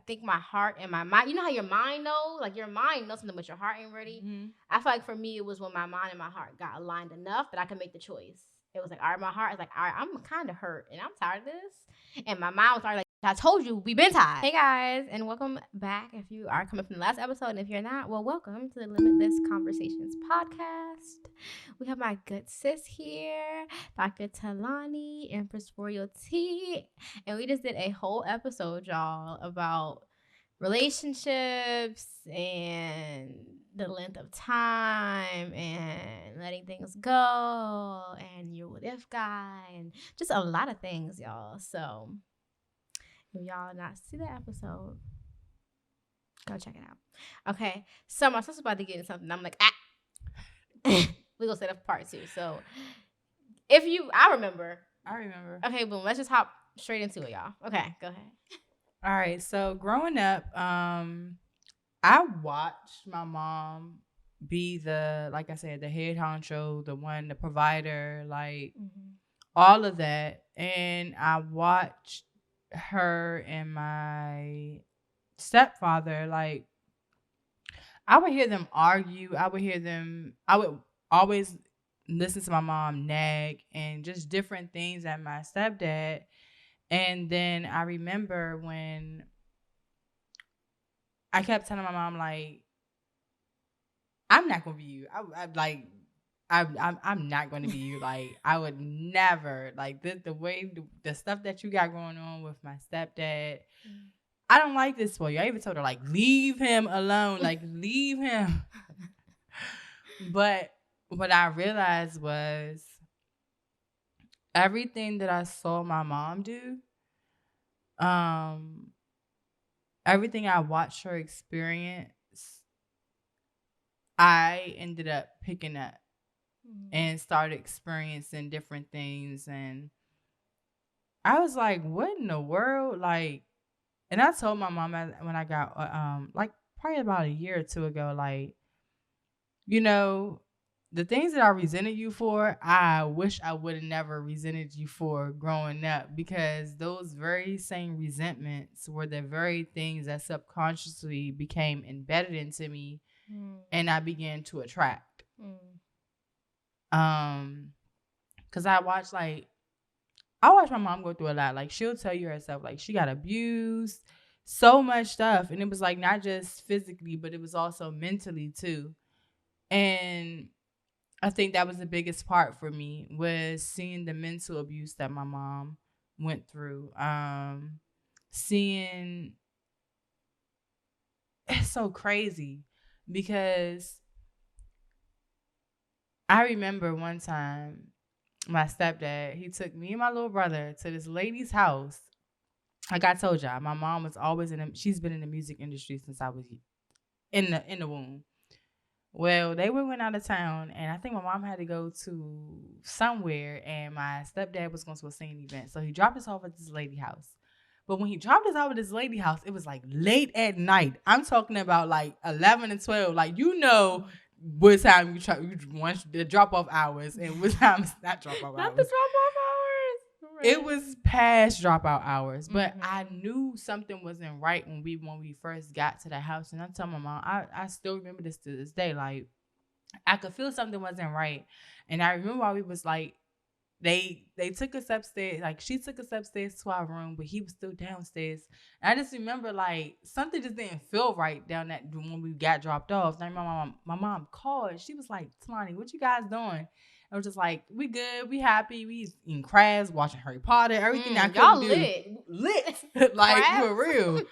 think my heart and my mind, you know how your mind knows? Like, your mind knows something, but your heart ain't ready. Mm-hmm. I feel like for me, it was when my mind and my heart got aligned enough that I could make the choice. It was like, all right, my heart is like, all right, I'm kind of hurt and I'm tired of this. And my mind was already like, I told you, we've been tired. Hey guys, and welcome back. If you are coming from the last episode, and if you're not, well, welcome to the Limitless Conversations podcast. We have my good sis here, Dr. Talanee, Empress Royalty, and we just did a whole episode, y'all, about relationships and the length of time and letting things go and your what if guy and just a lot of things, y'all. So if y'all not see that episode, go check it out. Okay, so my sister's about to get into something. I'm like, we gonna set up part 2. So I remember. Okay, boom. Let's just hop straight into it, y'all. Okay, go ahead. All right. So growing up, I watched my mom be like I said, the head honcho, the provider, like all of that. And I watched her and my stepfather, like, I would hear them argue. I would always listen to my mom nag and just different things at my stepdad. And then I remember when I kept telling my mom, like, I'm not gonna be you. I'm not gonna be you. Like, I would never, like, the way the stuff that you got going on with my stepdad. I don't like this for you. I even told her, like, leave him alone. Like, leave him. But what I realized was everything that I saw my mom do, everything I watched her experience, I ended up picking up and started experiencing different things. And I was like, what in the world? Like, and I told my mom when I got, like, probably about a year or two ago, like, you know, the things that I resented you for, I wish I would have never resented you for growing up, because those very same resentments were the very things that subconsciously became embedded into me, and I began to attract. Because I watched my mom go through a lot. Like, she'll tell you herself, like, she got abused, so much stuff, and it was like not just physically, but it was also mentally too. And I think that was the biggest part for me, was seeing the mental abuse that my mom went through. Seeing, it's so crazy, because I remember one time my stepdad, he took me and my little brother to this lady's house. Like I told y'all, my mom was always she's been in the music industry since I was in the womb. Well, they went out of town, and I think my mom had to go to somewhere, and my stepdad was going to a singing event. So he dropped us off at this lady house. But when he dropped us off at this lady house, it was like late at night. I'm talking about like 11 and 12. Like, you know what time you want the drop-off hours, and what time is not drop-off hours. Not the drop-off hours. Right. It was past dropout hours, but I knew something wasn't right when we first got to the house. And I told my mom, I still remember this to this day. Like, I could feel something wasn't right. And I remember while we was like, they took us upstairs. Like, she took us upstairs to our room, but he was still downstairs. And I just remember, like, something just didn't feel right down that when we got dropped off. And my mom called. She was like, Talanee, what you guys doing? I was just like, we good, we happy, we eating crabs, watching Harry Potter, everything I couldn't do. Lit. Like, for real.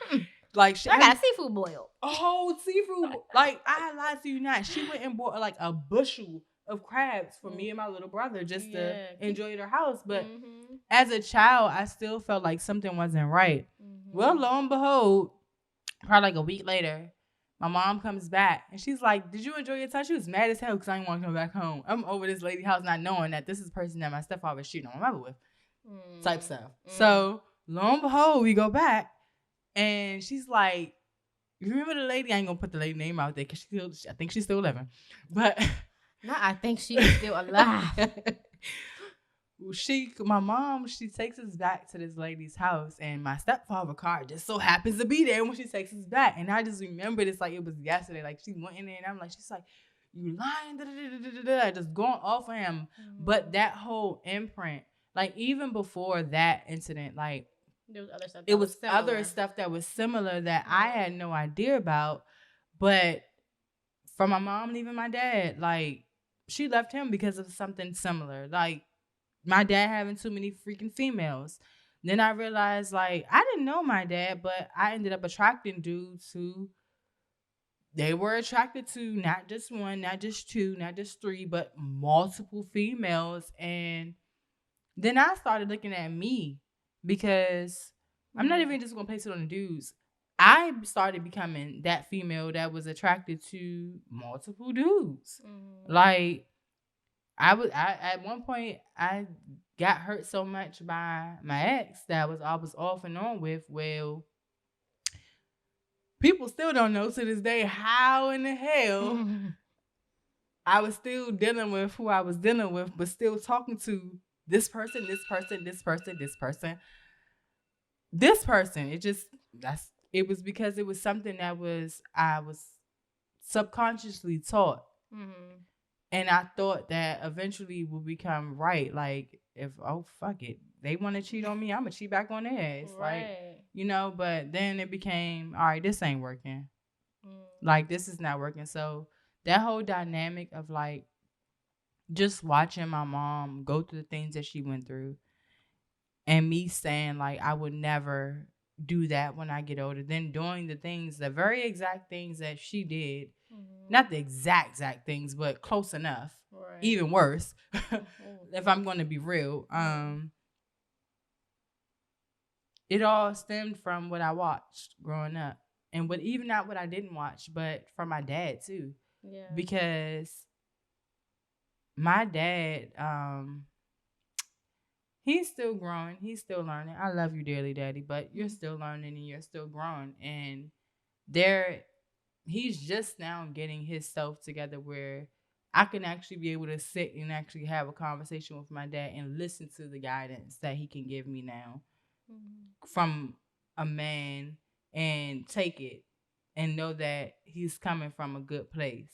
Like, I got a seafood boil. A whole seafood. Like, I lied to you not. She went and bought like a bushel of crabs for me and my little brother just to enjoy their house. But as a child, I still felt like something wasn't right. Well, lo and behold, probably like a week later, my mom comes back and she's like, did you enjoy your time? She was mad as hell because I didn't want to come back home. I'm over this lady's house not knowing that this is the person that my stepfather was shooting on my mother with. Type stuff. So, lo and behold, we go back and she's like, you remember the lady? I ain't going to put the lady name out there because I think she's still living. But no, I think she's still alive. my mom, she takes us back to this lady's house, and my stepfather car just so happens to be there when she takes us back. And I just remember this like it was yesterday. Like, she went in there, and I'm like, she's like, you lying, just going off of him. But that whole imprint, like, even before that incident, like, there was other stuff. It was other stuff that was similar that I had no idea about. But from my mom and even my dad, like, she left him because of something similar. Like, my dad having too many freaking females. Then I realized, like, I didn't know my dad, but I ended up attracting dudes who they were attracted to not just one, not just two, not just three, but multiple females. And then I started looking at me because I'm not even just going to place it on the dudes. I started becoming that female that was attracted to multiple dudes. Like, I at one point I got hurt so much by my ex that I was off and on with. Well, people still don't know to this day how in the hell I was still dealing with who I was dealing with, but still talking to this person, this person, this person, this person, this person. It was because it was something that I was subconsciously taught. And I thought that eventually would become right. Like, if, oh, fuck it, they want to cheat on me, I'm going to cheat back on their ass. Right. Like, but then it became, all right, this ain't working. Like, this is not working. So that whole dynamic of, like, just watching my mom go through the things that she went through and me saying, like, I would never do that when I get older, then doing the very exact things that she did. Not the exact things, but close enough. Right. Even worse, if I'm going to be real. It all stemmed from what I watched growing up. And even not what I didn't watch, but from my dad too. Yeah. Because my dad, he's still growing. He's still learning. I love you dearly, Daddy, but you're still learning and you're still growing. And he's just now getting himself together where I can actually be able to sit and actually have a conversation with my dad and listen to the guidance that he can give me now from a man and take it and know that he's coming from a good place,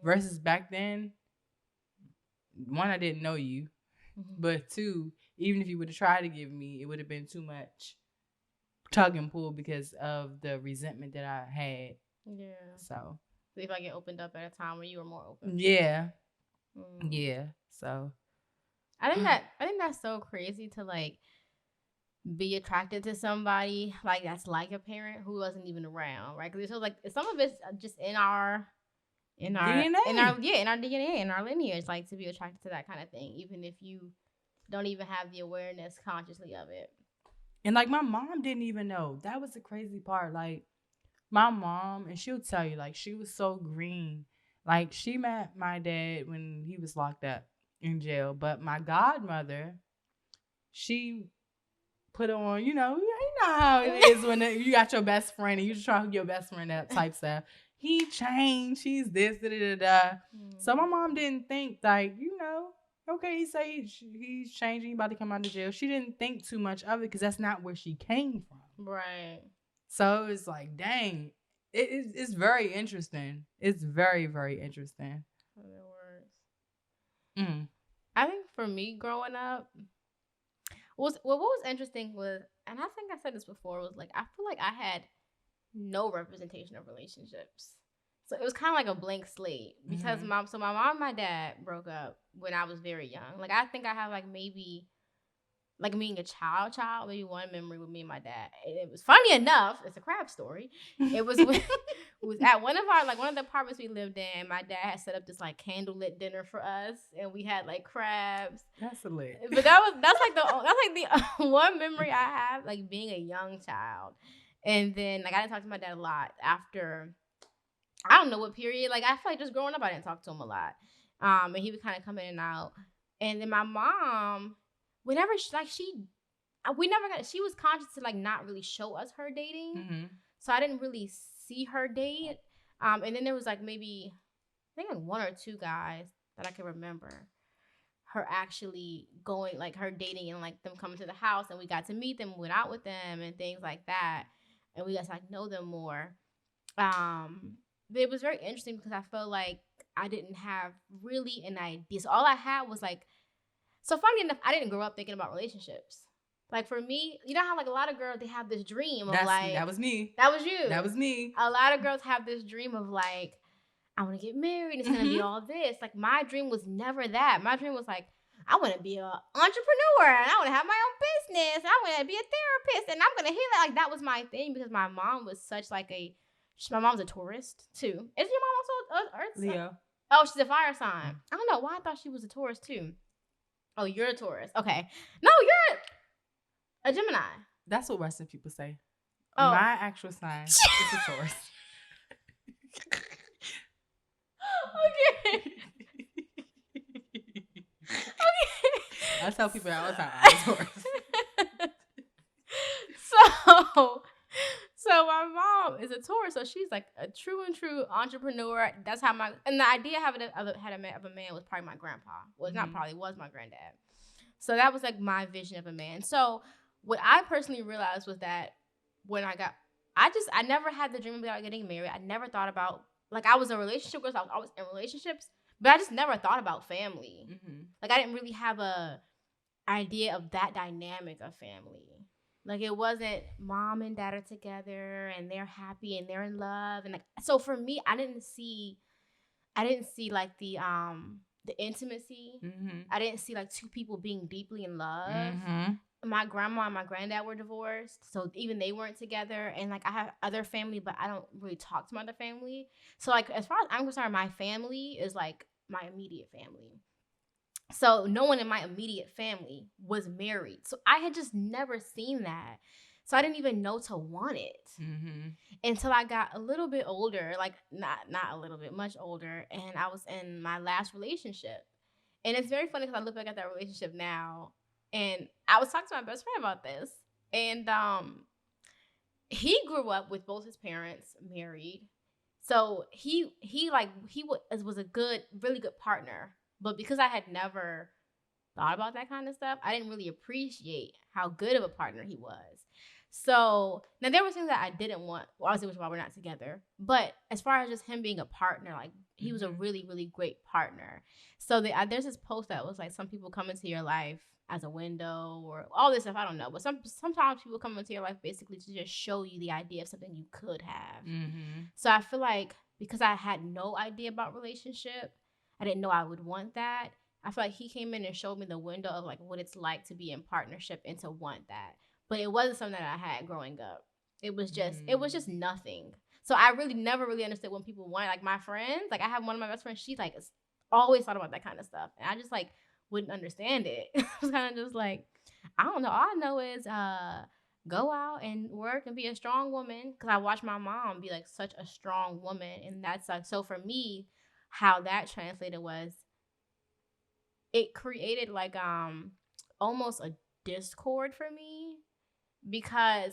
versus back then, one, I didn't know you, but two, even if you would have tried to give me, it would have been too much tug and pull because of the resentment that I had. Yeah. So if I get opened up at a time where you were more open. Yeah. Yeah. So I think that's so crazy to, like, be attracted to somebody like that's like a parent who wasn't even around, right? Because it feels like some of it's just in our DNA. in our DNA, in our lineage, like, to be attracted to that kind of thing, even if you don't even have the awareness consciously of it. And, like, my mom didn't even know. That was the crazy part. Like, my mom, and she'll tell you, like, she was so green. Like, she met my dad when he was locked up in jail. But my godmother, she put on, you know how it is when you got your best friend and you just try to hook your best friend up type stuff. He changed. He's this, da-da-da-da. So my mom didn't think, like, okay, he say he's changing, he about to come out of jail. She didn't think too much of it because that's not where she came from. Right. So it's like, dang, it's very interesting. It's very, very interesting. I think for me growing up, what was interesting was, and I think I said this before, was like, I feel like I had no representation of relationships. So it was kind of like a blank slate because my mom and my dad broke up when I was very young. Like, I think I have, like, maybe, like, being a child, maybe one memory with me and my dad. It was funny enough. It's a crab story. It was it was at one of the apartments we lived in. My dad had set up this, like, candlelit dinner for us, and we had, like, crabs. That's lit. But that's like the one memory I have, like, being a young child. And then, like, I didn't talk to my dad a lot after. I don't know what period. Like, I feel like just growing up, I didn't talk to him a lot. And he would kind of come in and out. And then my mom, whenever she was conscious to, like, not really show us her dating. So I didn't really see her date. And then there was, like, maybe, I think, like, one or two guys that I can remember her actually going, like her dating and like them coming to the house, and we got to meet them, went out with them and things like that, and we got to like know them more. But it was very interesting because I felt like I didn't have really an idea. So all I had was like, so funny enough, I didn't grow up thinking about relationships. Like for me, you know how like a lot of girls, they have this dream of like, that was me. That was you. That was me. A lot of girls have this dream of like, I want to get married. It's going to be all this. Like my dream was never that. My dream was like, I want to be an entrepreneur and I want to have my own business. And I want to be a therapist and I'm going to heal it. Like that was my thing because my mom was such like my mom's a Taurus too. Is your mom also Earth? Leo. Oh, she's a fire sign. I don't know why I thought she was a Taurus too. Oh, you're a Taurus. Okay. No, you're a Gemini. That's what Western people say. Oh. My actual sign is a Taurus. Okay. I tell people all the time I'm a Taurus. So my mom is a Taurus, so she's like a true entrepreneur. That's how and the idea of a man was probably my grandpa. Well, not probably, was my granddad. So that was like my vision of a man. So what I personally realized was that when I never had the dream about getting married. I never thought about, like, I was a relationship girl, so I was in relationships, but I just never thought about family. Mm-hmm. Like I didn't really have a idea of that dynamic of family. Like it wasn't mom and dad are together and they're happy and they're in love, and like, so for me, I didn't see like the intimacy. Mm-hmm. I didn't see like two people being deeply in love. Mm-hmm. My grandma and my granddad were divorced, so even they weren't together. And like I have other family, but I don't really talk to my other family. So like as far as I'm concerned, my family is like my immediate family. So no one in my immediate family was married. So I had just never seen that. So I didn't even know to want it until I got a little bit older, like not a little bit, much older. And I was in my last relationship. And it's very funny because I look back at that relationship now. And I was talking to my best friend about this. And he grew up with both his parents married. So he was a really good partner. But because I had never thought about that kind of stuff, I didn't really appreciate how good of a partner he was. So now there were things that I didn't want, obviously, which is why we're not together. But as far as just him being a partner, like he was a really, really great partner. So there's this post that was like, some people come into your life as a window or all this stuff. I don't know. But sometimes people come into your life basically to just show you the idea of something you could have. Mm-hmm. So I feel like because I had no idea about relationship, I didn't know I would want that. I feel like he came in and showed me the window of like what it's like to be in partnership and to want that. But it wasn't something that I had growing up. It was just nothing. So I really never really understood when people want, like my friends, like I have one of my best friends, she like always thought about that kind of stuff. And I just like wouldn't understand it. I was kind of just like, I don't know. All I know is go out and work and be a strong woman. Because I watched my mom be like such a strong woman. And that's like, so for me, how that translated was it created like almost a discord for me because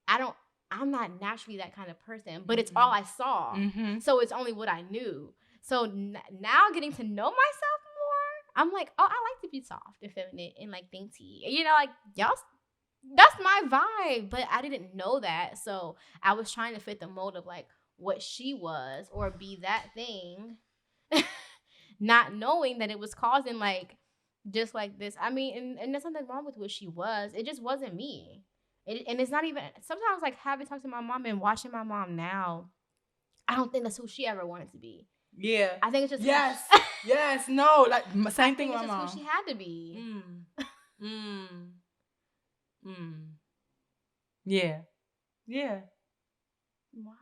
I'm not naturally that kind of person, but it's all I saw. Mm-hmm. So it's only what I knew. So now getting to know myself more, I'm like, oh, I like to be soft and feminine and like dainty. You know, like y'all, that's my vibe. But I didn't know that. So I was trying to fit the mold of like what she was or be that thing. Not knowing that it was causing like just like this. I mean, and there's nothing wrong with what she was. It just wasn't me. And it's not even, sometimes like having talked to my mom and watching my mom now, I don't think that's who she ever wanted to be. Yeah. I think it's just yes, no, like same thing with my mom. Who she had to be. Yeah. Yeah. Wild.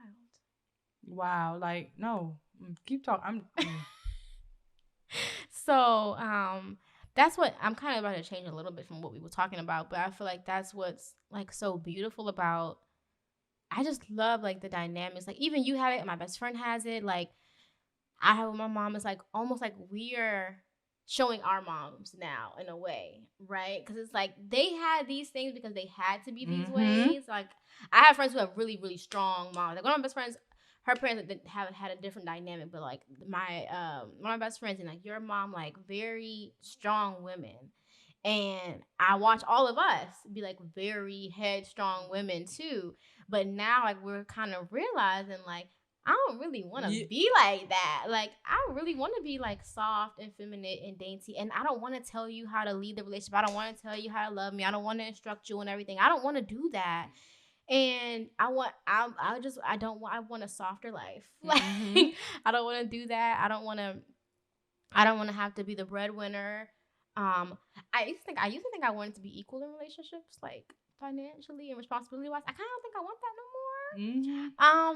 Wow, like no. Keep talking. So, that's what I'm kind of about to change a little bit from what we were talking about, but I feel like that's what's like so beautiful about, I just love like the dynamics. Like even you have it and my best friend has it. Like I have with my mom, it's like almost like we're showing our moms now in a way, right? Because it's like they had these things because they had to be these ways. Like I have friends who have really, really strong moms. Like one of my best friends, her parents have had a different dynamic, but like my one of my best friends and like your mom, like very strong women. And I watch all of us be like very headstrong women too. But now like we're kind of realizing like I don't really want to be like that. Like I really want to be like soft and feminine and dainty. And I don't want to tell you how to lead the relationship. I don't want to tell you how to love me. I don't want to instruct you and everything. I don't want to do that. And I want a softer life. Like I don't want to do that. I don't want to have to be the breadwinner. I used to think I wanted to be equal in relationships, like financially and responsibility wise. I kind of don't think I want that no more.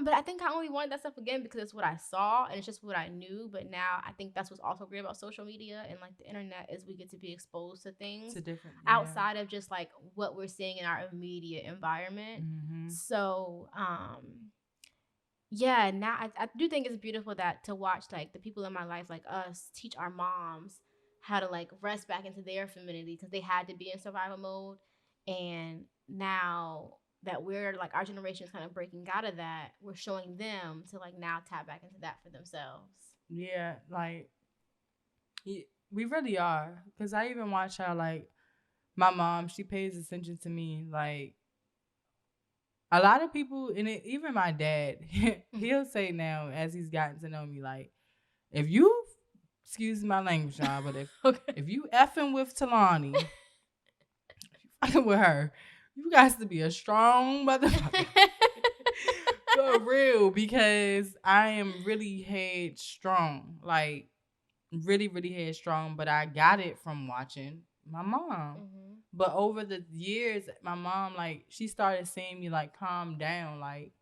But I think I only wanted that stuff again because it's what I saw and it's just what I knew. But now I think that's what's also great about social media and like the internet is we get to be exposed to things outside of just like what we're seeing in our immediate environment. So yeah, now I do think it's beautiful that to watch like the people in my life like us teach our moms how to like rest back into their femininity because they had to be in survival mode. And now that we're like our generation is kind of breaking out of that, we're showing them to like now tap back into that for themselves. Yeah, like we really are. Because I even watch how like my mom, she pays attention to me. Like a lot of people, and even my dad, he'll say now as he's gotten to know me, like, if you, excuse my language, y'all, but if you effing with Talanee, fucking with her, you guys to be a strong motherfucker. For real, because I am really headstrong. Like, really, really headstrong, but I got it from watching my mom. But over the years, my mom, like, she started seeing me, like, calm down, like,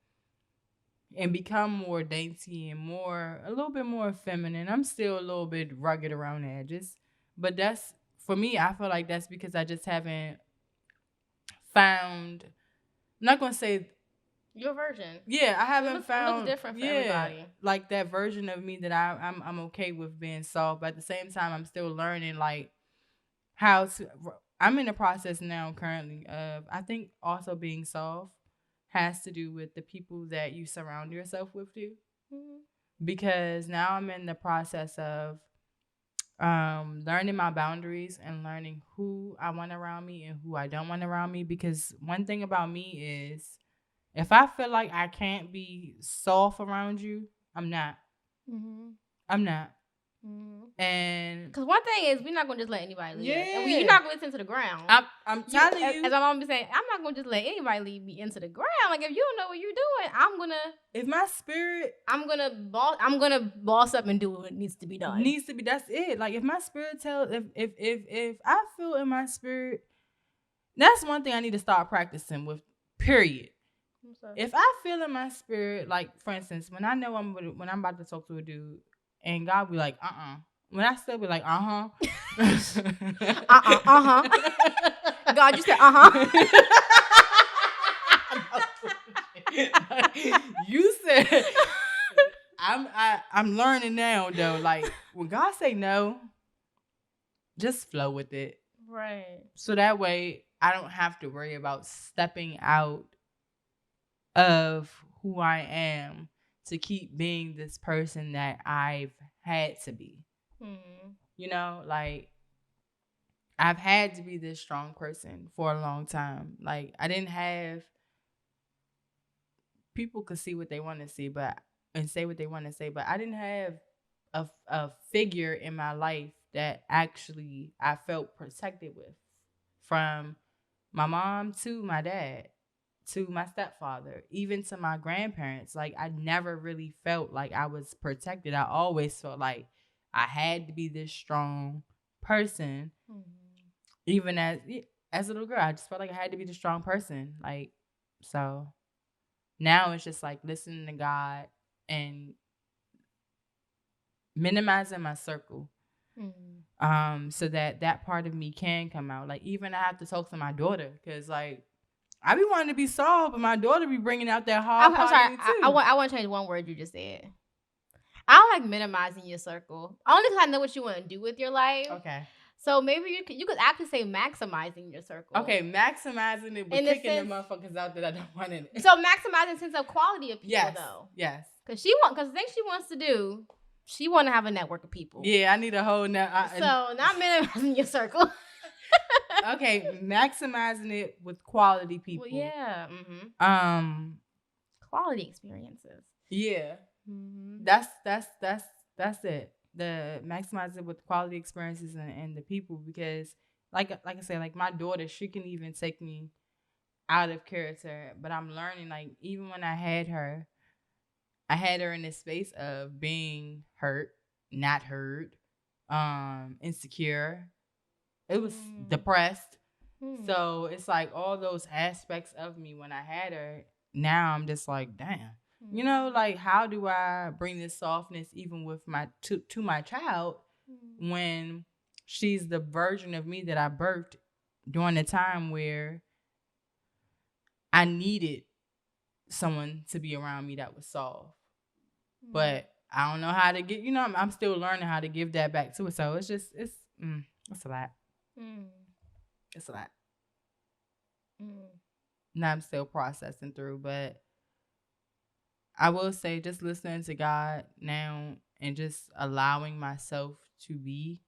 and become more dainty and a little bit more feminine. I'm still a little bit rugged around the edges. But that's, for me, I feel like that's because I just haven't found, I'm not going to say your version. Yeah, I haven't found. It looks different for everybody. Like that version of me that I'm okay with being soft, but at the same time, I'm still learning like how to. I'm in the process now currently of I think also being soft has to do with the people that you surround yourself with too, because now I'm in the process of learning my boundaries and learning who I want around me and who I don't want around me. Because one thing about me is, if I feel like I can't be soft around you, I'm not. I'm not. And because one thing is, we're not gonna just let anybody leave us. And you're not gonna listen to the ground. I'm telling you, as my mom be saying, I'm not gonna just let anybody lead me into the ground. Like if you don't know what you're doing, I'm gonna. If my spirit, I'm gonna boss up and do what needs to be done. That's it. Like if my spirit tells, if I feel in my spirit, that's one thing I need to start practicing with. Period. If I feel in my spirit, like for instance, when I know when I'm about to talk to a dude, and God be like, when I still be like, God, you said, You said, I'm learning now though. Like when God say no, just flow with it, right? So that way I don't have to worry about stepping out of who I am to keep being this person that I've had to be. You know, like I've had to be this strong person for a long time. Like I didn't have, people could see what they want to see, and say what they want to say, but I didn't have a figure in my life that actually I felt protected with, from my mom to my dad to my stepfather, even to my grandparents. Like I never really felt like I was protected. I always felt like I had to be this strong person. Even as a little girl, I just felt like I had to be the strong person. Like, so now it's just like listening to God and minimizing my circle. So that part of me can come out. Like even I have to talk to my daughter, because like I be wanting to be soft, but my daughter be bringing out that hard part sorry, in me too. I want to change one word you just said. I don't like minimizing your circle. Only because I know what you want to do with your life. Okay. So maybe you could actually say maximizing your circle. Okay, maximizing it, but In the kicking the sense- motherfuckers out that I don't want in it. So maximizing sense of quality of people, Yes. though. Yes. Because the thing she wants to do, she want to have a network of people. Yeah, I need a whole So not minimizing your circle. Okay, maximizing it with quality people. Well, yeah. Quality experiences. Yeah. Mm-hmm. That's it. The maximize it with quality experiences and the people, because like I said, like my daughter, she can even take me out of character, but I'm learning, like, even when I had her in this space of being hurt, not heard, insecure. It was depressed. So it's like all those aspects of me when I had her. Now I'm just like, damn. You know, like, how do I bring this softness even with my to my child when she's the version of me that I birthed during a time where I needed someone to be around me that was soft. But I don't know how to get, I'm still learning how to give that back to her. So it's just, it's a lot. It's a lot. And I'm still processing through, but I will say, just listening to God now and just allowing myself to be,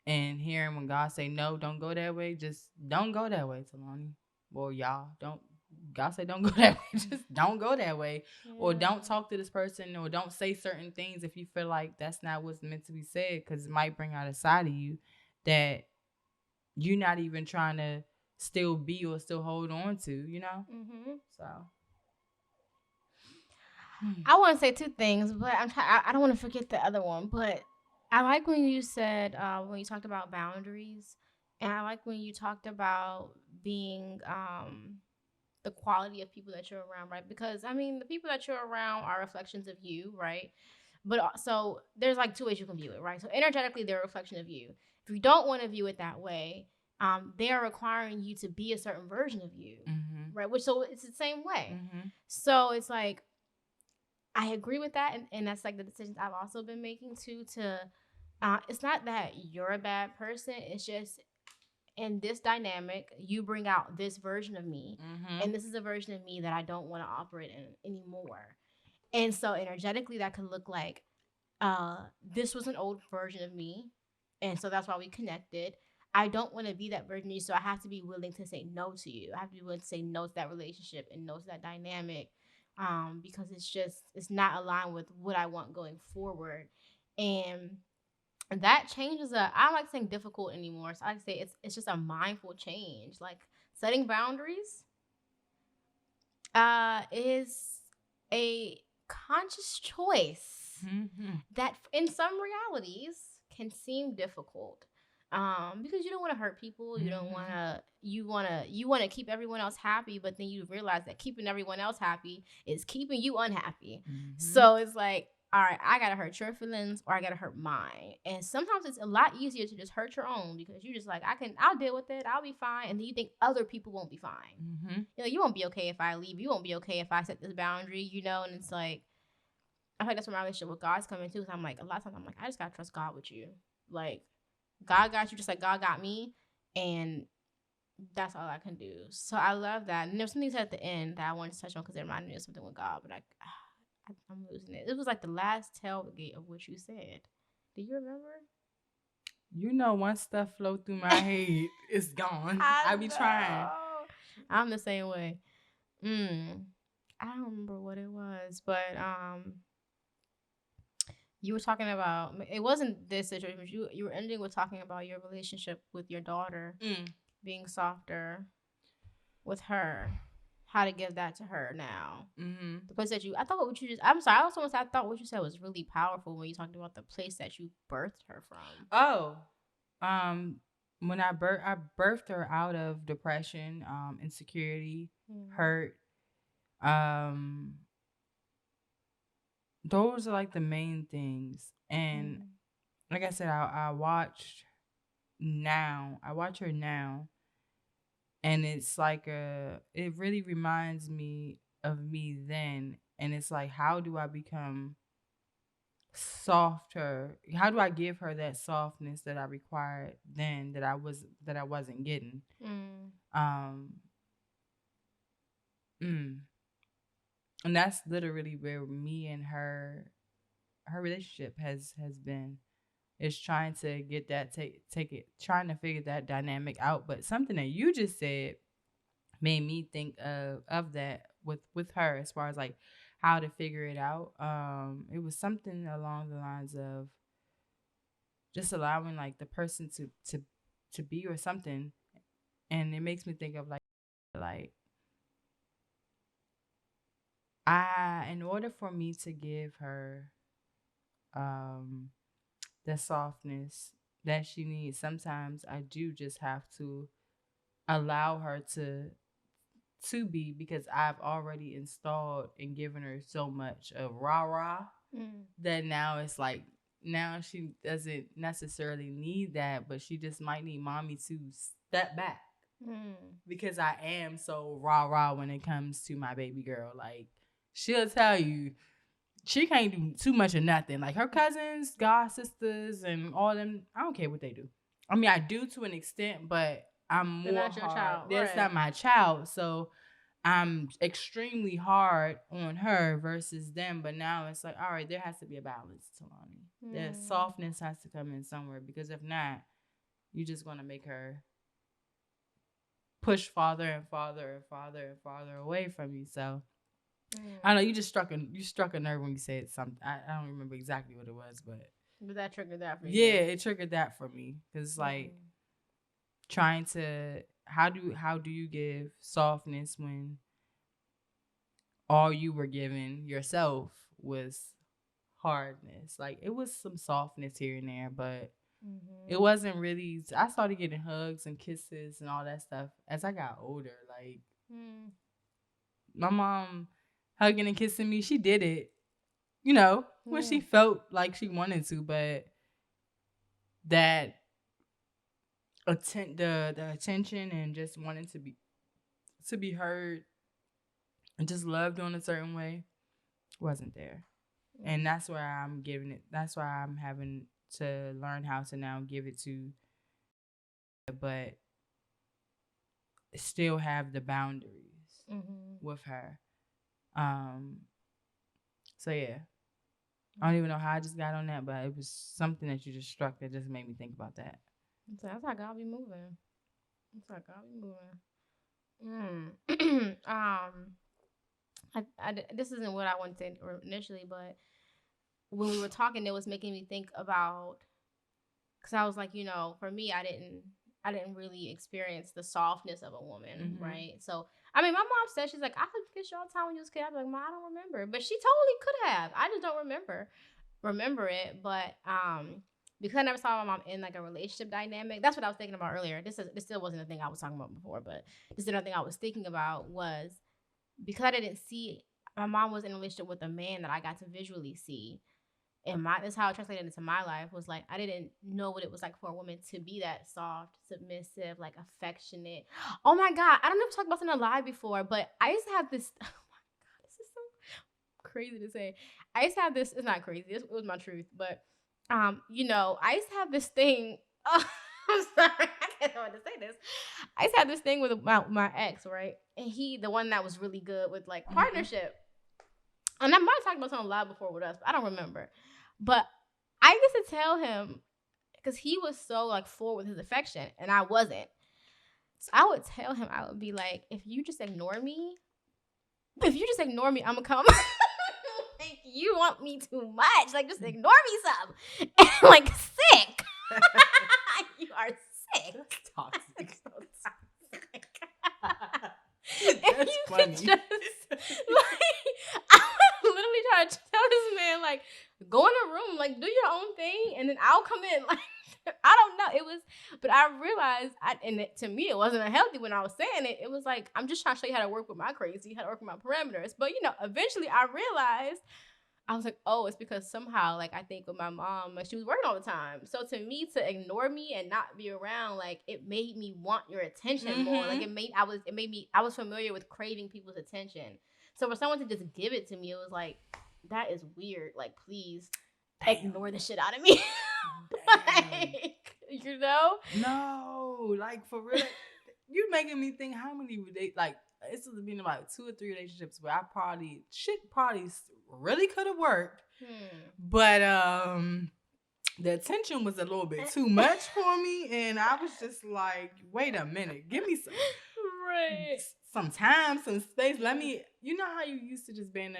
and hearing when God say, no, don't go that way. Just don't go that way, Talanee. Well, y'all, God say don't go that way. Just don't go that way. Yeah. Or don't talk to this person, or don't say certain things if you feel like that's not what's meant to be said, because it might bring out a side of you that you're not even trying to still be or still hold on to, So I want to say two things, but I don't want to forget the other one. But I like when you said, when you talked about boundaries, and I like when you talked about being the quality of people that you're around, right? Because I mean, the people that you're around are reflections of you, right? But also, there's like two ways you can view it, right? So energetically, they're a reflection of you. If you don't want to view it that way, they are requiring you to be a certain version of you, right? So it's the same way. So it's like, I agree with that, and that's like the decisions I've also been making too. It's not that you're a bad person. It's just, in this dynamic, you bring out this version of me, and this is a version of me that I don't want to operate in anymore. And so energetically, that could look like, this was an old version of me, and so that's why we connected. I don't want to be that version of you, so I have to be willing to say no to you. I have to be willing to say no to that relationship and no to that dynamic, because it's not aligned with what I want going forward. And that change is I don't like saying difficult anymore. So I like to say it's just a mindful change. Like, setting boundaries is a conscious choice that in some realities can seem difficult. Because you don't want to hurt people. You don't want to. You want to keep everyone else happy, but then you realize that keeping everyone else happy is keeping you unhappy. So it's like, all right, I gotta hurt your feelings, or I gotta hurt mine. And sometimes it's a lot easier to just hurt your own, because you just like, I'll deal with it. I'll be fine. And then you think other people won't be fine. You won't be okay if I leave. You won't be okay if I set this boundary. And it's like, I feel like that's where my relationship with God's coming too. Because I'm like, a lot of times I'm like, I just gotta trust God with you. Like, God got you just like God got me, and that's all I can do. So I love that. And there's something at the end that I wanted to touch on because it reminded me of something with God, but I'm losing it. It was like the last tailgate of what you said. Do you remember? Once stuff flow through my head, it's gone. I be trying. I'm the same way. I don't remember what it was, but you were talking about, it wasn't this situation, but you were ending with talking about your relationship with your daughter being softer with her. How to give that to her now. The place that I'm sorry, I also want to say, I thought what you said was really powerful when you talked about the place that you birthed her from. Oh, when I birthed her out of depression, insecurity, hurt. Those are like the main things. And like I said, I watch her now, and it's like it really reminds me of me then. And it's like, how do I become softer? How do I give her that softness that I required then that I wasn't getting? Um, mm. And that's literally where me and her relationship has been. Is trying to get that take it, trying to figure that dynamic out. But something that you just said made me think of that with her, as far as like how to figure it out. It was something along the lines of just allowing like the person to be or something. And it makes me think of like I in order for me to give her um the softness that she needs, sometimes I do just have to allow her to be, because I've already installed and given her so much of rah rah that now it's like now she doesn't necessarily need that, but she just might need mommy to step back because I am so rah rah when it comes to my baby girl. Like, she'll tell you she can't do too much of nothing. Like, her cousins, god sisters, and all them, I don't care what they do. I mean, I do to an extent, but I'm They're more not your hard. child, That's right? not my child, so I'm extremely hard on her versus them. But now it's like, all right, there has to be a balance, Talanee. That softness has to come in somewhere, because if not, you're just gonna make her push farther and farther and farther and farther away from you. So I know you struck a nerve when you said something. I don't remember exactly what it was, but that triggered that for you. Yeah, it triggered that for me, because like trying to how do you give softness when all you were giving yourself was hardness? Like, it was some softness here and there, but it wasn't really. I started getting hugs and kisses and all that stuff as I got older. Like, my mom hugging and kissing me, she did it, when she felt like she wanted to, but that the attention and just wanting to be heard and just loved on a certain way wasn't there. And that's why I'm giving it. That's why I'm having to learn how to now give it to, but still have the boundaries with her. Um. So yeah, I don't even know how I just got on that, but it was something that you just struck that just made me think about that. So that's how God be moving. That's how God be moving. This isn't what I wanted initially, but when we were talking, it was making me think about, because I was like, for me, I didn't really experience the softness of a woman, right? So, I mean, my mom said, she's like, I could kiss you all the time when you was a kid. I was like, Mom, I don't remember, but she totally could have. I just don't remember it. But because I never saw my mom in like a relationship dynamic, that's what I was thinking about earlier. This still wasn't a thing I was talking about before, but this is another thing I was thinking about was because I didn't see my mom was in a relationship with a man that I got to visually see. And that's how it translated into my life, was like I didn't know what it was like for a woman to be that soft, submissive, like affectionate. Oh my God, I don't know if I've talked about something live before, but I used to have this. Oh my God, this is so crazy to say. I used to have this. It's not crazy. It was my truth, but I used to have this thing. Oh, I'm sorry, I can't know how to say this. I used to have this thing with my ex, right? And the one that was really good with like partnership. And I might have talked about something live before with us, but I don't remember. But I used to tell him, because he was so like forward with his affection, and I wasn't. So I would tell him, I would be like, if you just ignore me, I'm gonna come. Like, you want me too much. Like, just ignore me some. And, like, sick. You are sick. That's toxic. So toxic. That's funny. Just, like, I would literally try to tell this man, like, go in a room, like, do your own thing, and then I'll come in. Like, I don't know. It was, but I realized, to me, it wasn't unhealthy when I was saying it. It was like, I'm just trying to show you how to work with my crazy, how to work with my parameters. But, eventually I realized, I was like, oh, it's because somehow, like, I think with my mom, like, she was working all the time. So to me, to ignore me and not be around, like, it made me want your attention more. Like, I was familiar with craving people's attention. So for someone to just give it to me, it was like, that is weird. Like, please. ignore the shit out of me. Like, you know? No, like for real. You're making me think how many like it's been about 2 or 3 relationships where I probably really could have worked. But the attention was a little bit too much for me, and I was just like, wait a minute, give me some time, some space. Let me, you know how you used to just being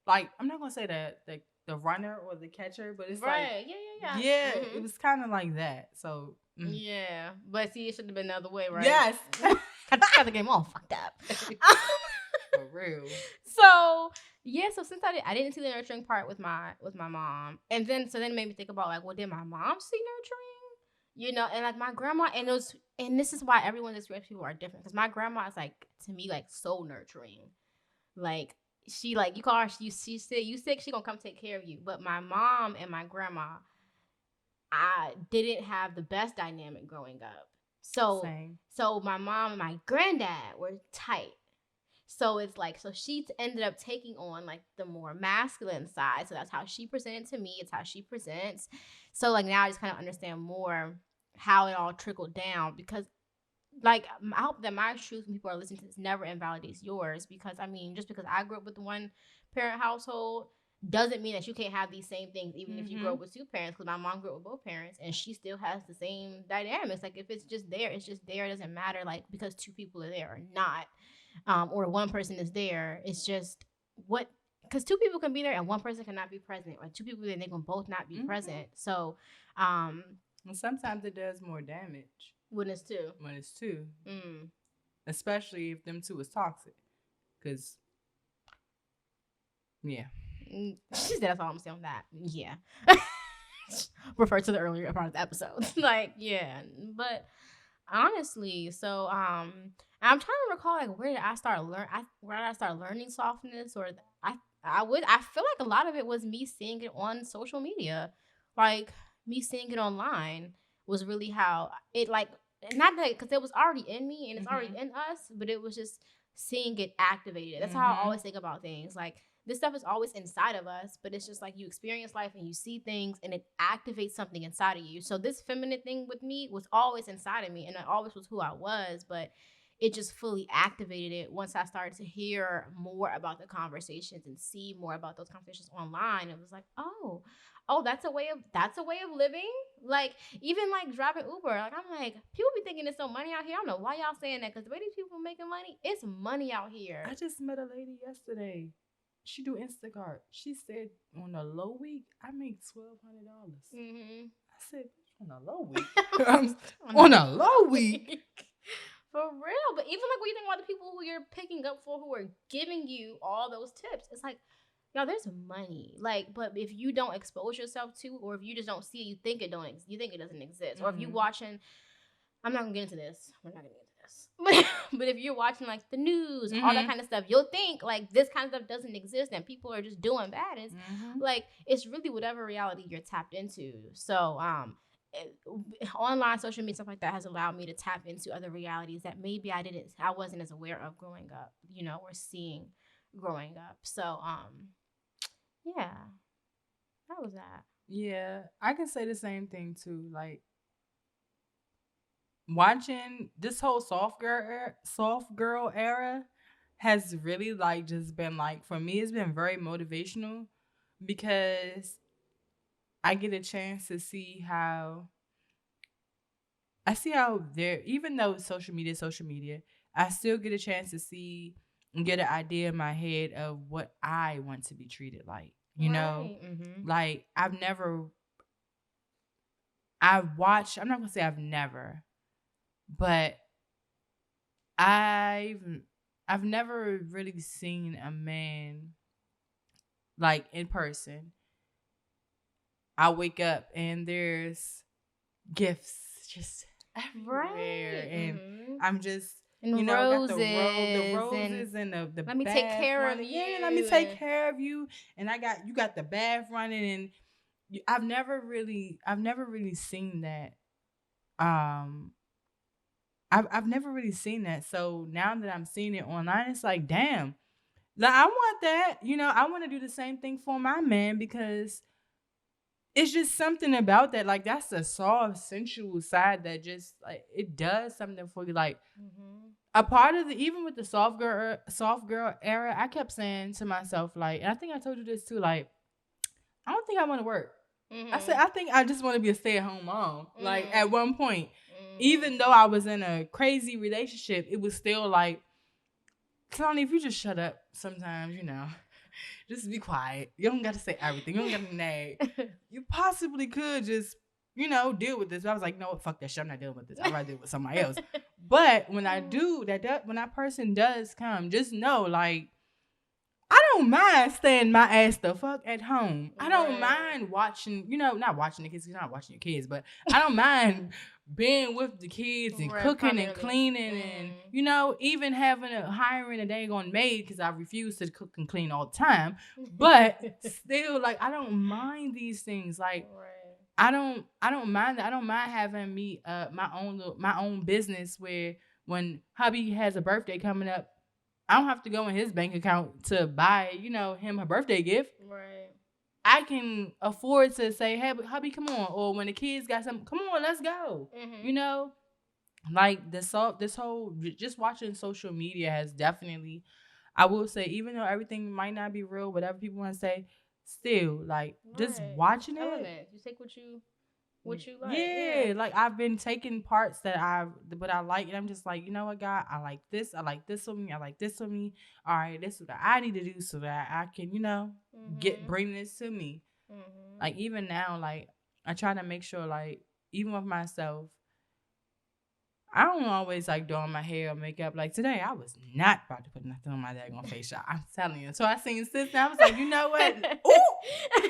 like, I'm not gonna say that the runner or the catcher, but it's like, yeah, it was kind of like that. So yeah, but see, it should have been the other way, right? Yes. Got the game all fucked up. For real. So yeah, so since I didn't see the nurturing part with my mom, and then it made me think about like, well, did my mom see nurturing? You know, and like my grandma, and this is why everyone's experience people are different, because my grandma is like, to me, like so nurturing. Like, she, like, you call her, she said you sick, she gonna come take care of you. But my mom and my grandma, I didn't have the best dynamic growing up. So my mom and my granddad were tight. So it's like, so she ended up taking on like the more masculine side. So that's how she presented to me. It's how she presents. So like now I just kind of understand more how it all trickled down, because like, I hope that my truth, when people are listening to this, never invalidates yours, because I mean, just because I grew up with one parent household doesn't mean that you can't have these same things even if you grow up with 2 parents, because my mom grew up with both parents and she still has the same dynamics. Like, if it's just there, it's just there. It doesn't matter like because 2 people are there or not, or one person is there. It's just what, because 2 people can be there and one person cannot be present, or 2 people there and they can both not be present. So and sometimes it does more damage when it's 2. Especially if them 2 is toxic, because yeah. She said that's all I'm saying on that. Yeah. Refer to the earlier part of the episode. Like, yeah. But honestly, so I'm trying to recall like where did I start learning softness, or I feel like a lot of it was me seeing it on social media. Like, me seeing it online was really how it, like, not that, because it was already in me and it's already in us, but it was just seeing it activated. That's how I always think about things. Like, this stuff is always inside of us, but it's just like you experience life and you see things and it activates something inside of you. So this feminine thing with me was always inside of me, and it always was who I was, but it just fully activated it once I started to hear more about the conversations and see more about those conversations online. It was like, oh, that's a way of living. Like, even like driving Uber, like, I'm like, people be thinking there's no money out here. I don't know why y'all saying that, because the way these people making money, it's money out here. I just met a lady yesterday. She do Instacart. She said on a low week, I make $1,200. I said, on a low week? On a low week? For real. But even like when you think about the people who you're picking up for, who are giving you all those tips, it's like, y'all, there's money. Like, but if you don't expose yourself to, or if you just don't see it, you think it doesn't exist. Or if you watching, I'm not gonna get into this. We're not gonna get into this. But if you're watching like the news, all that kind of stuff, you'll think like this kind of stuff doesn't exist and people are just doing bad. It's like, it's really whatever reality you're tapped into. So online social media, stuff like that, has allowed me to tap into other realities that maybe I wasn't as aware of growing up, or seeing growing up. So yeah, that was that. Yeah, I can say the same thing too. Like, watching this whole soft girl era has really like just been like, for me, it's been very motivational, because I get a chance to see how there, even though social media, I still get a chance to see and get an idea in my head of what I want to be treated like. You know, like I'm not gonna say I've never, but I've never really seen a man like in person. I wake up and there's gifts just everywhere, and I'm just, and got roses, the roses and the let me take care of you. Yeah, let me take care of you. And you got the bath running, and I've never really seen that. I've never really seen that. So now that I'm seeing it online, it's like, damn, like, I want that. I want to do the same thing for my man, because it's just something about that. Like, that's the soft, sensual side that just, like, it does something for you. Like, a part of the, even with the soft girl era, I kept saying to myself, like, and I think I told you this too, like, I don't think I want to work. I said, I think I just want to be a stay-at-home mom. Like, at one point, even though I was in a crazy relationship, it was still like, Talanee, if you just shut up sometimes, just be quiet. You don't got to say everything. You don't got to nag. You possibly could just, deal with this. But I was like, no, fuck that shit. I'm not dealing with this. I'd rather deal with somebody else. But when I do, when that person does come, just know, like, I don't mind staying my ass the fuck at home. I don't mind watching, not watching the kids, you're not watching your kids, but I don't mind being with the kids and cooking and cleaning and, even hiring a daggone maid, because I refuse to cook and clean all the time. But still, like, I don't mind these things. Like, I don't mind that. I don't mind having me my own business where when hubby has a birthday coming up, I don't have to go in his bank account to buy, him a birthday gift. Right. I can afford to say, hey, hubby, come on. Or when the kids got something, come on, let's go. Like, this whole, just watching social media has definitely, I will say, even though everything might not be real, whatever people want to say, still, like, just watching it. You take what you like. Yeah, like, I've been taking parts that I like, and I'm just like, you know what, God, I like this with me, I like this with me. All right, this is what I need to do so that I can, bring this to me. Like, even now, like, I try to make sure, like, even with myself, I don't always like doing my hair or makeup. Like, today, I was not about to put nothing on my daggone face shot. I'm telling you. So I seen sis, and I was like, you know what? Ooh!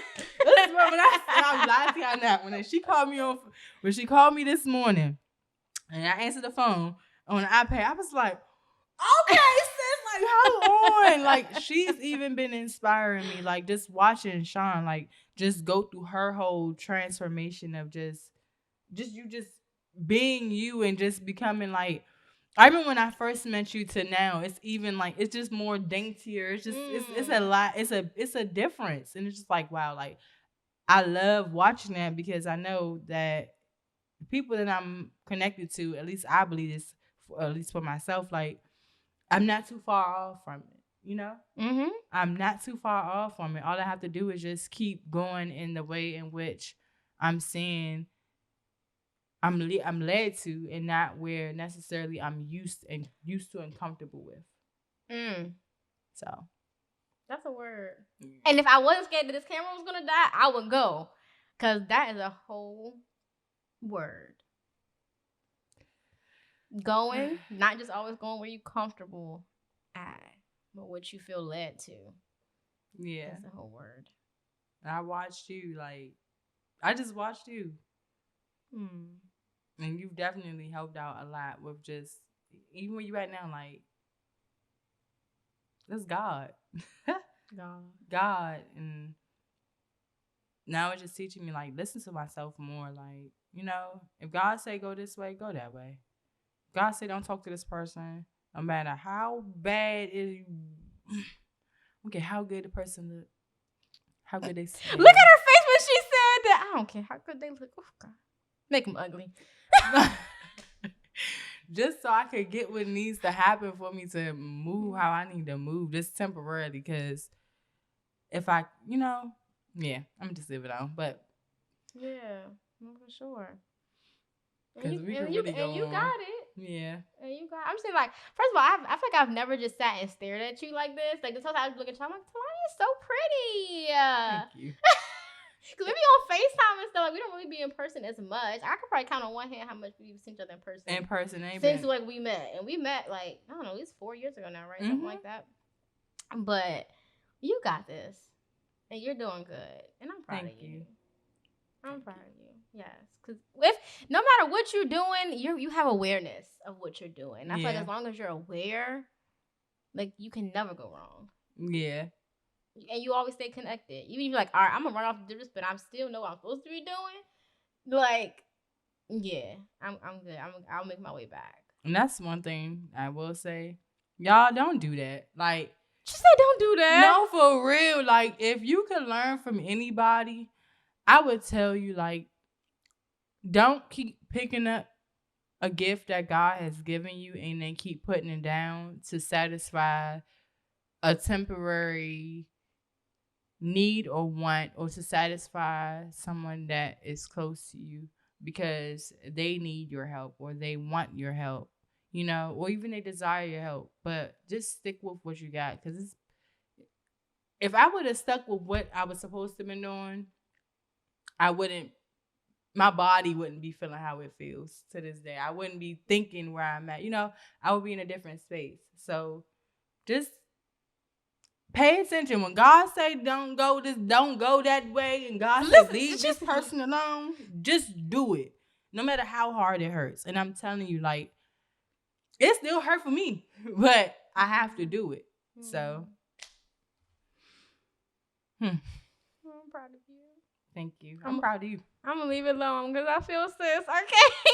This is when I lied to y'all now. When she called me this morning, and I answered the phone on the iPad, I was like, okay, sis, like, hold on. Like, she's even been inspiring me. Like, just watching Sean, like, just go through her whole transformation of just being you and just becoming, like, I remember when I first met you to now, it's even like, it's just more daintier. It's just, it's a lot. It's a difference. And it's just like, wow, like, I love watching that because I know that the people that I'm connected to, at least I believe this, at least for myself, like, I'm not too far off from it, I'm not too far off from it. All I have to do is just keep going in the way in which I'm seeing I'm led to, and not where necessarily I'm used to and comfortable with. So that's a word. And if I wasn't scared that this camera was gonna die, I would go, cause that is a whole word. Going, not just always going where you comfortable at, but what you feel led to. Yeah, that's the whole word. I watched you, like, I just watched you. And you've definitely helped out a lot with just, even where you at now, like, that's God. God. And now it's just teaching me, like, listen to myself more. Like, if God say go this way, go that way. If God say don't talk to this person, no matter how bad it is, okay, how good the person look, how good they see. Look at her face when she said that. I don't care how good they look. Oh, God. Make them ugly. Just so I could get what needs to happen for me to move how I need to move, just temporarily. Because if I, I'm gonna just leave it on. But yeah, for sure. Because we can really go on. You got it. Yeah. And you got. I'm saying, like, first of all, I feel like I've never just sat and stared at you like this. Like, this whole time I was looking at you, I'm like, Talanee is so pretty. Thank you. Because we be on FaceTime and stuff. Like, we don't really be in person as much. I could probably count on one hand how much we've seen each other in person. Since like we met. And we met, like, I don't know, at least 4 years ago now, right? Something like that. But you got this. And you're doing good. And I'm proud of you. I'm proud of you. Yes. Because no matter what you're doing, you have awareness of what you're doing. And I feel like as long as you're aware, like, you can never go wrong. Yeah. And you always stay connected. Even if you're like, all right, I'm gonna run off to do this, but I still know what I'm supposed to be doing. Like, yeah, I'm good. I'll make my way back. And that's one thing I will say. Y'all don't do that. Like, she said don't do that. No, for real. Like, if you can learn from anybody, I would tell you, like, don't keep picking up a gift that God has given you and then keep putting it down to satisfy a temporary need or want, or to satisfy someone that is close to you because they need your help or they want your help, or even they desire your help. But just stick with what you got, because if I would have stuck with what I was supposed to be doing, my body wouldn't be feeling how it feels to this day. I wouldn't be thinking where I'm at. I would be in a different space. So just pay attention. When God say don't go that way, and God says leave this person alone, just do it. No matter how hard it hurts. And I'm telling you, like, it still hurt for me, but I have to do it. So I'm proud of you. Thank you. I'm proud of you. I'm gonna leave it alone because I feel sis. Okay.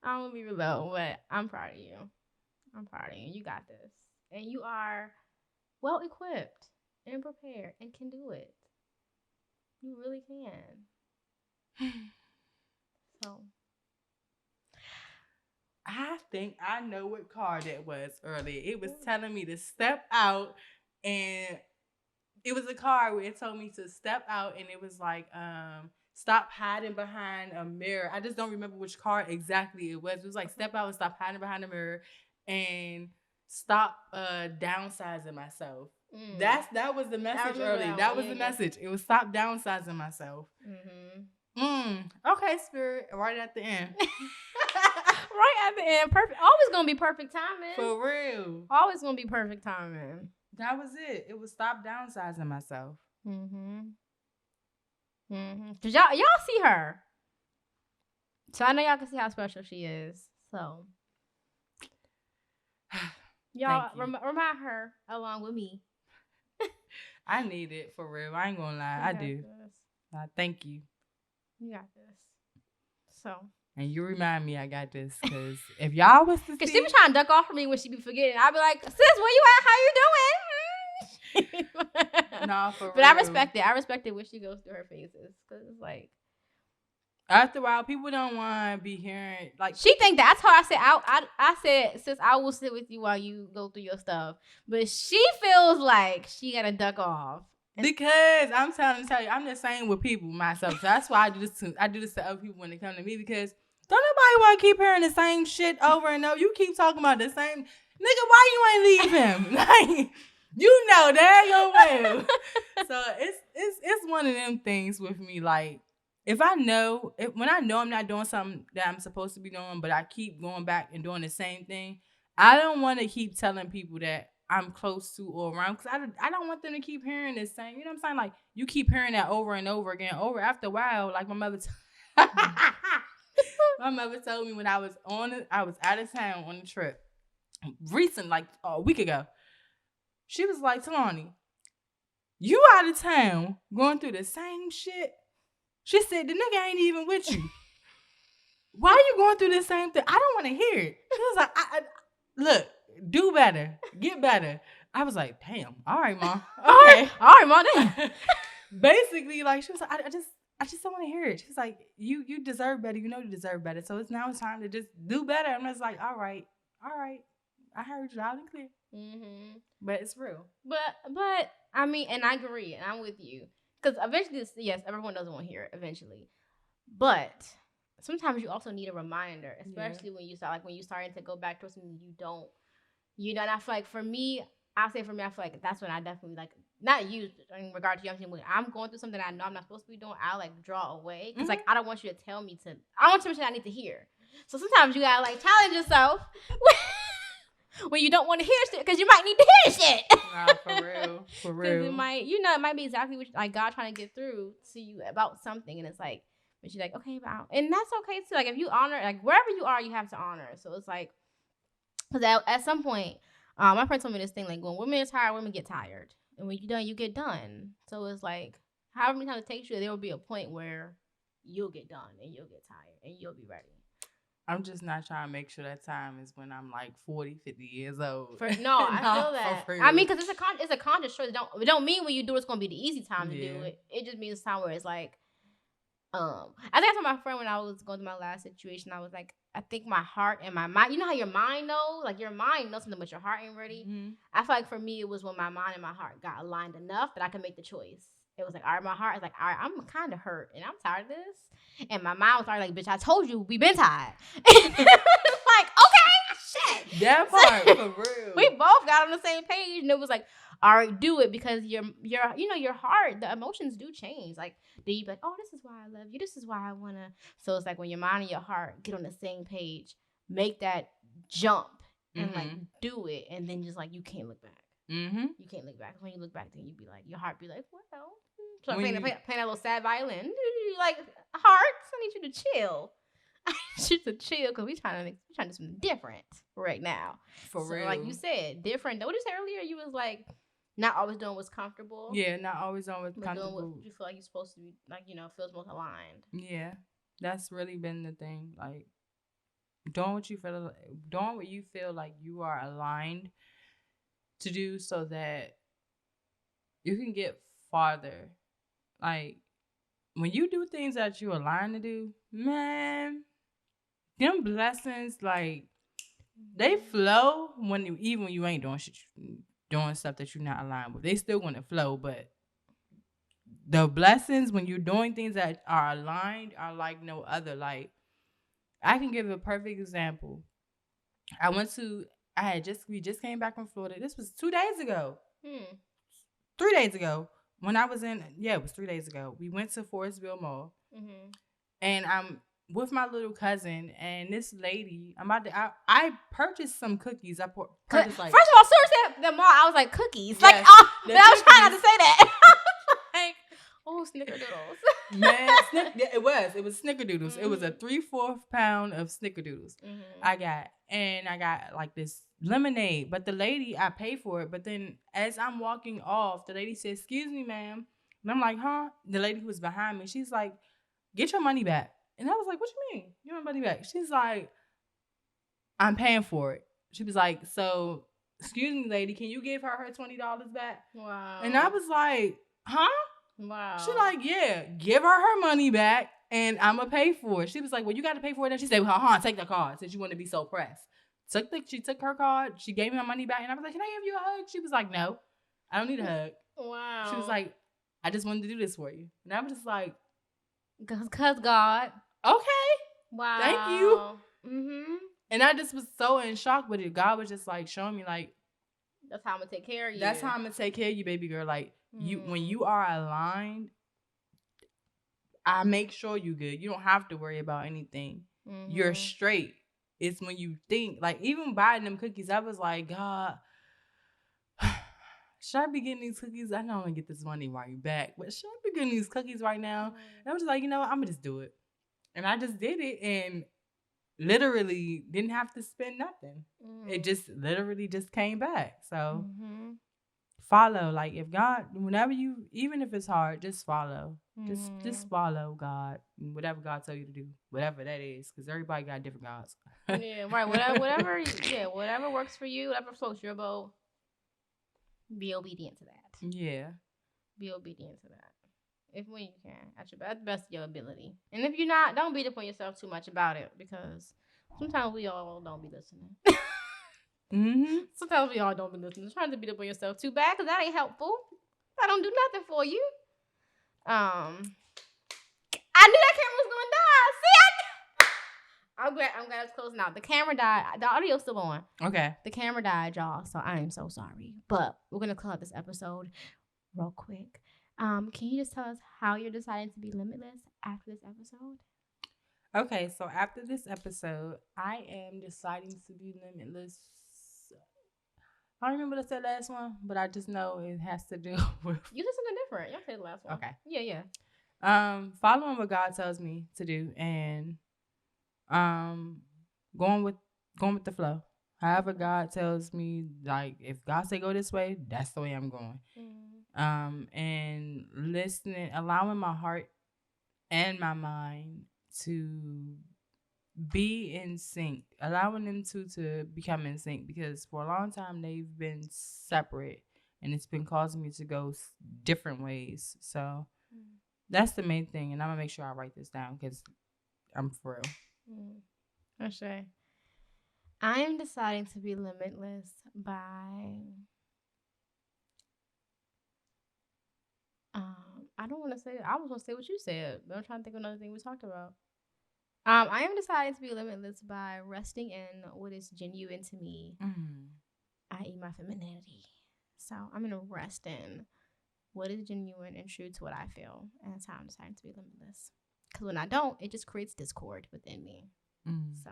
I'm gonna leave it alone, but I'm proud of you. I'm proud of you. You got this. And you are well equipped and prepared and can do it. You really can. So I think I know what card that was earlier. It was telling me to step out, and it was a card where it told me to step out, and it was like, stop hiding behind a mirror. I just don't remember which card exactly it was. It was like, step out and stop hiding behind a mirror and stop downsizing myself. That was the message earlier. That was the message. It was stop downsizing myself. Okay, Spirit. Right at the end. Right at the end. Perfect. Always gonna be perfect timing. For real. Always gonna be perfect timing. That was it. It was stop downsizing myself. Cause y'all see her, so I know y'all can see how special she is. So y'all remind her along with me. I need it, for real. I ain't gonna lie. I do. Thank you. You got this. So. And you remind me I got this, because if y'all was to see... Because she be trying to duck off from me when she be forgetting. I'd be like, sis, where you at? How you doing? Nah, for real. But I respect it. I respect it when she goes through her phases. Because it's like... After a while, people don't want to be hearing... like. She think that's how I said, I said, sis, I will sit with you while you go through your stuff. But she feels like she got to duck off. Because I'm trying to tell you, I'm the same with people myself. So that's why I do this to other people when they come to me, because don't nobody want to keep hearing the same shit over and over. You keep talking about the same nigga. Why you ain't leave him? Like, you know that your way. So it's one of them things with me. Like, when I know I'm not doing something that I'm supposed to be doing, but I keep going back and doing the same thing, I don't want to keep telling people that I'm close to or around, because I don't want them to keep hearing the same. You know what I'm saying? Like, you keep hearing that over and over again. After a while, like my mother told me when I was out of town on a trip recent, like a week ago. She was like, Talanee, you out of town going through the same shit. She said, the nigga ain't even with you. Why are you going through the same thing? I don't want to hear it. She was like, look, do better, get better. I was like, damn, all right, Mom. Okay. All right, Mom. Basically, like, she was like, I just don't want to hear it. She's like, you deserve better. You know you deserve better. So it's time to just do better. I'm just like, all right. I heard you loud and clear. But it's real. But I mean, and I agree, and I'm with you, because eventually, yes, everyone doesn't want to hear it eventually, but sometimes you also need a reminder, especially when you start, like, when you're starting to go back to something you don't. And I feel like for me, I feel like that's when I definitely, like, not you in regard to you, when I'm going through something I know I'm not supposed to be doing, I'll, like, draw away, because like, I don't want you to tell me to. I want something I need to hear. So sometimes you gotta, like, challenge yourself when you don't want to hear shit, because you might need to hear shit. Nah, for real. Because it might be exactly what, like, God trying to get through to you about something, and it's like, but she's like, okay, and that's okay too. Like, if you honor, like, wherever you are, you have to honor. So it's like, because at some point, my friend told me this thing, like, when women are tired, women get tired, and when you're done, you get done. So it's like, however many times it takes you, there will be a point where you'll get done and you'll get tired and you'll be ready. I'm just not trying to make sure that time is when I'm like 40, 50 years old. I feel that. I mean, because it's a conscious choice. It don't mean when you do it's going to be the easy time to do it. It just means time where it's like, I think I told my friend when I was going through my last situation, I was like, I think my heart and my mind, you know how your mind knows? Like your mind knows something, but your heart ain't ready. Mm-hmm. I feel like for me, it was when my mind and my heart got aligned enough that I could make the choice. It was like, all right, my heart is like, all right, I'm kind of hurt and I'm tired of this. And my mind was already like, bitch, I told you, we been tired. Like, okay, shit. That part, for real. We both got on the same page, and it was like, all right, do it, because your your heart, the emotions do change. Like, then you be like, oh, this is why I love you. This is why I wanna. So it's like when your mind and your heart get on the same page, make that jump and like do it, and then just like you can't look back. You can't look back. When you look back, then you be like, your heart be like, well, so playing that little sad violin, like, hearts, I need you to chill. I need you to chill because we trying to do something different right now. For real. Like you said, different. What did you say earlier? You was like, not always doing what's comfortable. Yeah, not always doing what's but comfortable. doing what you feel like you're supposed to be, like, feels most aligned. Yeah, that's really been the thing. Like, doing what you feel like you are aligned to do, so that you can get farther. Like, when you do things that you align to do, man, them blessings, like, they flow even when you ain't doing shit, doing stuff that you're not aligned with. They still gonna flow, but the blessings when you're doing things that are aligned are like no other. Like, I can give a perfect example. We just came back from Florida. This was 2 days ago. 3 days ago. When I was it was 3 days ago. We went to Forestville Mall. And I'm with my little cousin, and this lady, I purchased some cookies. Purchased, like, first of all, soon as the mall, I was like, cookies. Yes, like, but I was trying not to say that. Like, oh, snickerdoodles. Man, it was snickerdoodles. It was a 3/4 pound of snickerdoodles. I got like this lemonade, but the lady, I paid for it. But then as I'm walking off, the lady said, "Excuse me, ma'am," and I'm like, "Huh?" The lady who was behind me, she's like, "Get your money back." And I was like, "What you mean? Get my money back?" She's like, "I'm paying for it." She was like, "So, excuse me, lady, can you give her $20 back?" Wow. And I was like, "Huh?" Wow. She like, "Yeah, give her money back and I'm going to pay for it." She was like, "Well, you got to pay for it." And she said, "Well, take the card since you want to be so pressed." She took her card. She gave me my money back. And I was like, "Can I give you a hug?" She was like, "No, I don't need a hug." Wow. She was like, "I just wanted to do this for you." And I was just like, "Cause God." Okay. Wow. Thank you. And I just was so in shock with it. God was just like showing me, like, that's how I'm gonna take care of you. That's how I'm gonna take care of you, baby girl. Like, when you are aligned, I make sure you good. You don't have to worry about anything. You're straight. It's when you think, like, even buying them cookies, I was like, God, should I be getting these cookies? I know I'm gonna get this money right back, but should I be getting these cookies right now? And I was just like, I'm gonna just do it. And I just did it, and literally didn't have to spend nothing. It just literally just came back. So follow. Like, if God, whenever even if it's hard, just follow. Just follow God. Whatever God tell you to do. Whatever that is. Because everybody got different gods. Yeah, right. Whatever works for you, whatever floats your boat. Be obedient to that. Yeah. Be obedient to that. When you can, at the best of your ability. And if you're not, don't beat up on yourself too much about it, because sometimes we all don't be listening. Sometimes we all don't be listening. Trying to beat up on yourself too bad, because that ain't helpful. That don't do nothing for you. I knew that camera was gonna die. See, I'm glad it's closing out. The camera died. The audio's still on. Okay. The camera died, y'all. So I am so sorry. But we're gonna close out this episode real quick. Can you just tell us how you're deciding to be limitless after this episode? Okay, so after this episode, I am deciding to be limitless. I don't remember what I said last one, but I just know it has to do with... You said something different. You said the last one. Okay. Yeah. Following what God tells me to do, and going with the flow. However God tells me, like, if God say go this way, that's the way I'm going. And listening, allowing my heart and my mind to be in sync, allowing them to become in sync, because for a long time they've been separate, and it's been causing me to go different ways. So That's the main thing, and I'm gonna make sure I write this down because I'm for real. For sure. I am deciding to be limitless by I don't want to say. I was gonna say what you said, but I'm trying to think of another thing we talked about. I am deciding to be limitless by resting in what is genuine to me, i.e., my femininity. So I'm gonna rest in what is genuine and true to what I feel, and that's how I'm deciding to be limitless. Because when I don't, it just creates discord within me. So,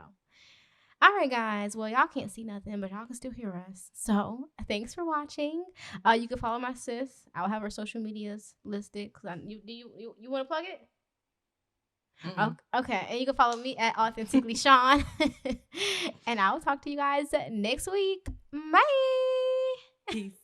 all right, guys. Well, y'all can't see nothing, but y'all can still hear us. So, thanks for watching. You can follow my sis. I'll have her social medias listed. You want to plug it? Okay, and you can follow me at authentically Sean. And I will talk to you guys next week. Bye. Peace.